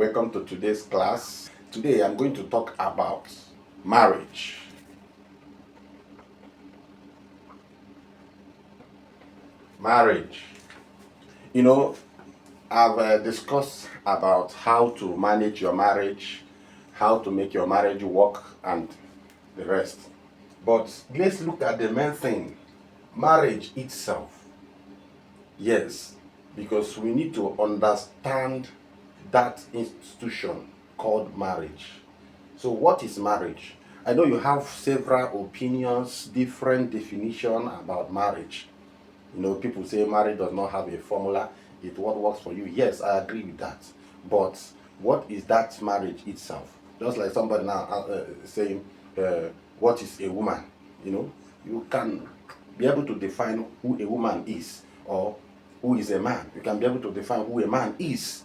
Welcome to today's class. Today I'm going to talk about marriage. Marriage. You know, I've discussed about how to manage your marriage, how to make your marriage work, and the rest. But let's look at the main thing, marriage itself. Yes, because we need to understand that institution called marriage. So what is marriage? I know you have several opinions, different definition about marriage. You know, people say marriage does not have a formula. It's what works for you. Yes, I agree with that. But what is that marriage itself? Just like somebody now saying, what is a woman? You know, you can be able to define who a woman is, or who is a man. You can be able to define who a man is.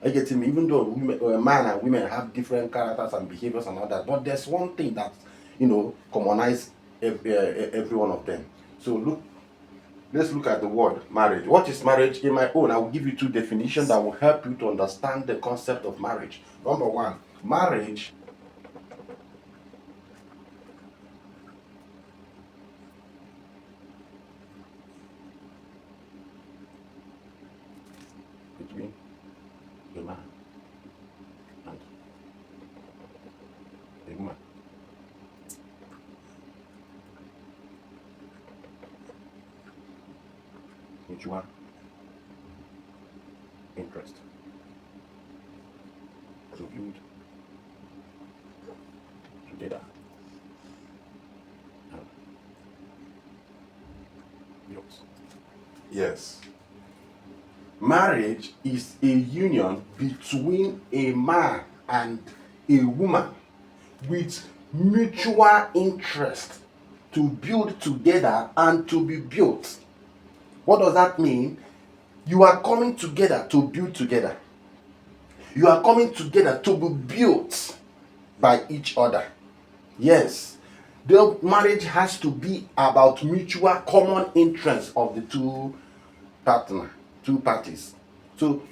I get me, even though man and women have different characters and behaviors and all that, but there's one thing that, commonize every one of them. So let's look at the word marriage. What is marriage? In my own, I will give you two definitions that will help you to understand the concept of marriage. Number one, marriage between a man and a woman. Mutual interest to build together and build. Yes. Marriage is a union between a man and a woman with mutual interest to build together and to be built. What does that mean? You are coming together to build together. You are coming together to be built by each other. Yes, the marriage has to be about mutual common interest of the two parties. So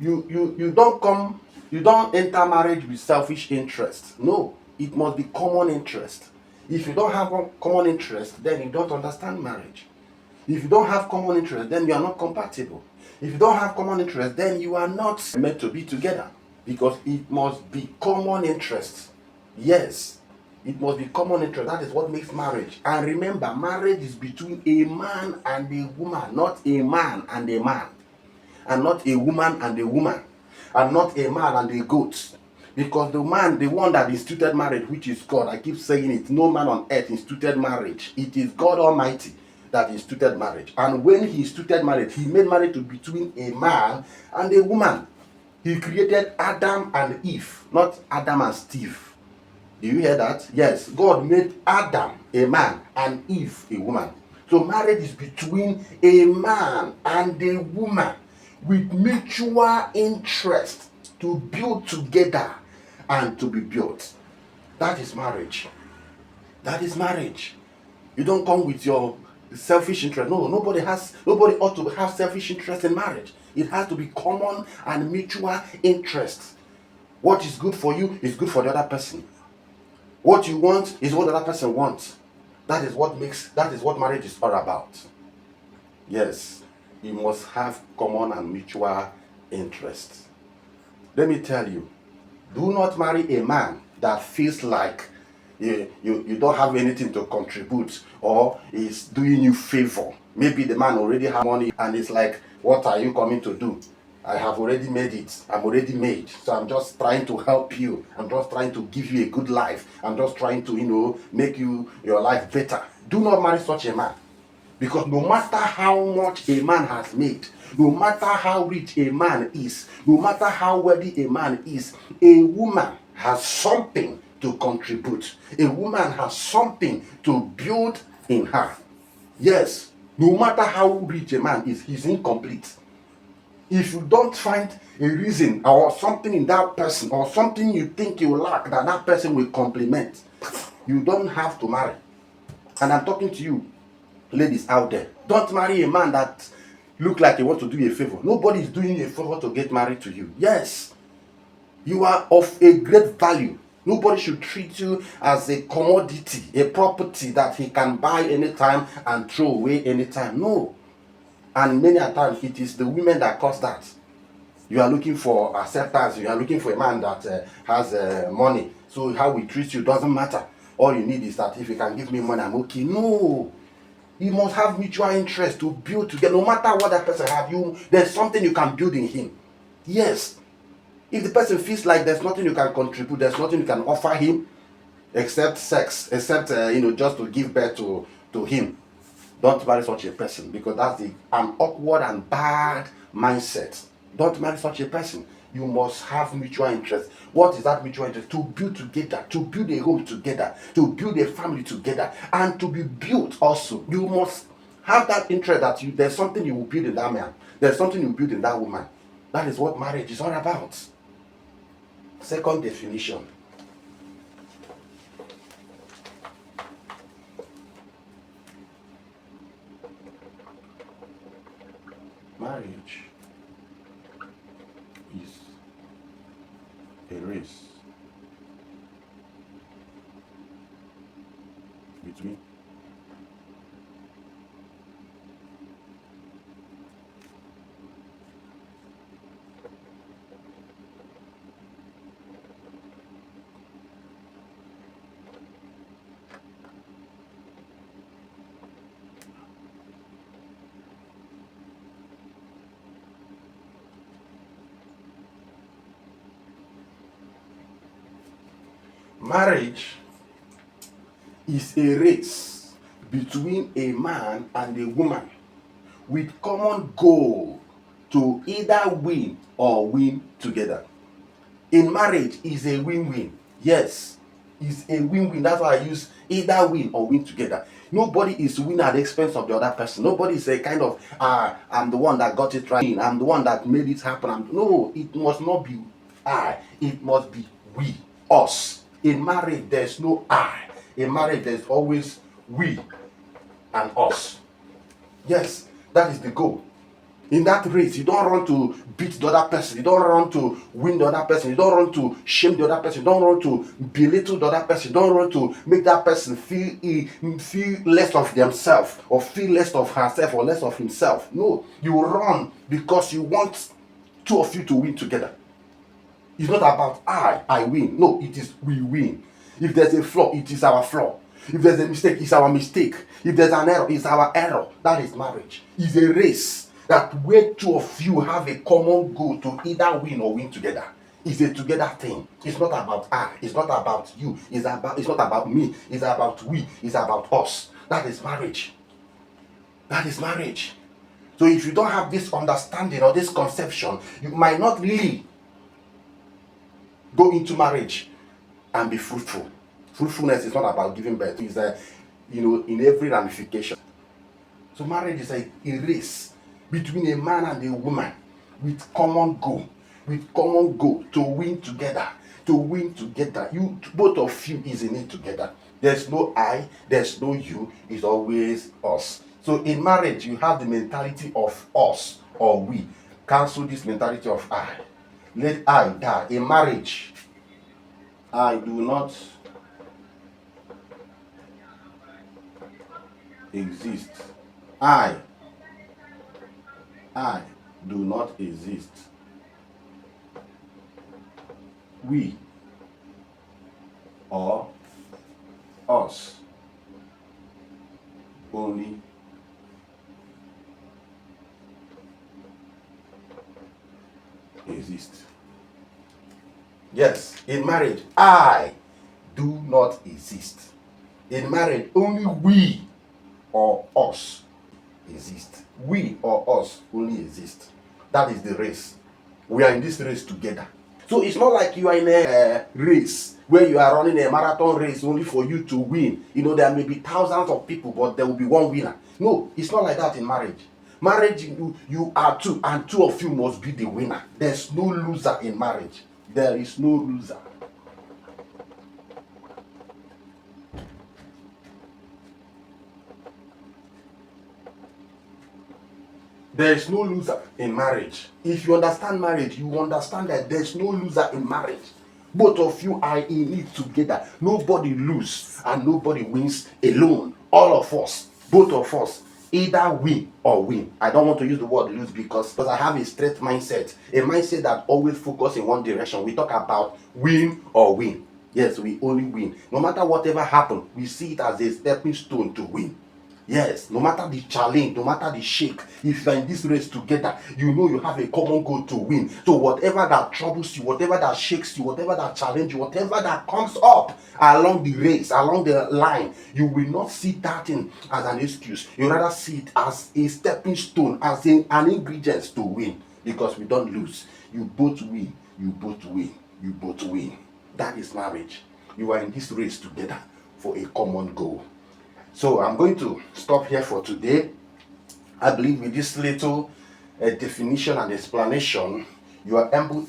you don't enter marriage with selfish interest. No, it must be common interest. If you don't have one common interest, then you don't understand marriage. If you don't have common interest, then you are not compatible. If you don't have common interest, then you are not meant to be together, because it must be common interest. Yes, it must be common interest. That is what makes marriage. And remember, marriage is between a man and a woman, not a man and a man, and not a woman and a woman, and not a man and a goat. Because the one that instituted marriage, which is God, I keep saying it, no man on earth instituted marriage. It is God Almighty that instituted marriage. And when he instituted marriage, he made marriage to between a man and a woman. He created Adam and Eve, not Adam and Steve. Do you hear that? Yes, God made Adam a man and Eve a woman. So marriage is between a man and a woman with mutual interest to build together and to be built. That is marriage. That is marriage. You don't come with your selfish interest. No, nobody ought to have selfish interest in marriage. It has to be common and mutual interest. What is good for you is good for the other person. What you want is what the other person wants. That is what marriage is all about. Yes, you must have common and mutual interest. Let me tell you, do not marry a man that feels like you don't have anything to contribute, or is doing you favor. Maybe the man already have money and it's like, what are you coming to do? I have already made it. I'm already made. So I'm just trying to help you. I'm just trying to give you a good life. I'm just trying to, make your life better. Do not marry such a man. Because no matter how much a man has made, no matter how rich a man is, no matter how wealthy a man is, a woman has something to contribute. A woman has something to build in her. Yes, no matter how rich a man is, he's incomplete. If you don't find a reason or something in that person, or something you think you lack that person will complement, you don't have to marry. And I'm talking to you ladies out there. Don't marry a man that look like he wants to do you a favor. Nobody is doing you a favor to get married to you. Yes, You are of a great value. Nobody should treat you as a commodity, a property that he can buy anytime and throw away anytime. No. And many a times it is the women that cause that. You are looking for acceptance. You are looking for a man that has money. So how we treat you doesn't matter. All you need is that if you can give me money, I'm okay. No. You must have mutual interest to build together. No matter what that person have, there's something you can build in him. Yes. If the person feels like there's nothing you can contribute, there's nothing you can offer him except sex, except just to give birth to him, don't marry such a person, because that's an awkward and bad mindset. Don't marry such a person. You must have mutual interest. What is that mutual interest? To build together, to build a home together, to build a family together, and to be built also. You must have that interest that there's something you will build in that man. There's something you build in that woman. That is what marriage is all about. Second definition. Marriage is a race between marriage is a race between a man and a woman with common goal to either win or win together. In marriage is a win-win. Yes, it's a win-win. That's why I use either win or win together. Nobody is winning at the expense of the other person. Nobody is a kind of I'm the one that got it right. I'm the one that made it happen. No, it must not be I. It must be we, us. In marriage, there's no I. In marriage, there's always we and us. Yes, that is the goal. In that race, you don't run to beat the other person. You don't run to win the other person. You don't run to shame the other person. You don't run to belittle the other person. You don't run to make that person feel less of themselves, or feel less of herself, or less of himself. No, you run because you want two of you to win together. It's not about I win. No, it is we win. If there's a flaw, it is our flaw. If there's a mistake, it's our mistake. If there's an error, it's our error. That is marriage. It's a race that where two of you have a common goal to either win or win together. It's a together thing. It's not about I. It's not about you. It's not about me. It's about we. It's about us. That is marriage. That is marriage. So if you don't have this understanding or this conception, you might not really go into marriage and be fruitful. Fruitfulness is not about giving birth. It's in every ramification. So marriage is a race between a man and a woman with common goal to win together. You both of you is in it together. There's no I, there's no you, it's always us. So in marriage, you have the mentality of us or we. Cancel this mentality of I. Let I die. In marriage, I do not exist. I do not exist. We or us only exist. Yes, in marriage, I do not exist. In marriage, only we or us exist. We or us only exist. That is the race. We are in this race together. So it's not like you are in a race where you are running a marathon race only for you to win. There may be thousands of people, but there will be one winner. No, it's not like that in marriage. Marriage, you are two, and two of you must be the winner. There's no loser in marriage. There is no loser. There is no loser in marriage. If you understand marriage, you understand that there's no loser in marriage. Both of you are in it together. Nobody loses and nobody wins alone. All of us, both of us, either win or win. I don't want to use the word lose because I have a straight mindset, a mindset that always focuses in one direction. We talk about win or win. Yes, we only win. No matter whatever happens, we see it as a stepping stone to win. Yes, no matter the challenge, no matter the shake, if you're in this race together, you know you have a common goal to win. So whatever that troubles you, whatever that shakes you, whatever that challenge you, whatever that comes up along the race, along the line, you will not see that thing as an excuse. You rather see it as a stepping stone, as an ingredient to win. Because we don't lose. You both win. You both win. You both win. That is marriage. You are in this race together for a common goal. So I'm going to stop here for today. I believe with this little definition and explanation, you are able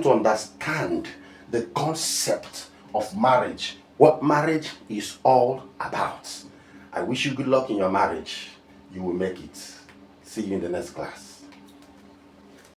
to understand the concept of marriage, what marriage is all about. I wish you good luck in your marriage. You will make it. See you in the next class.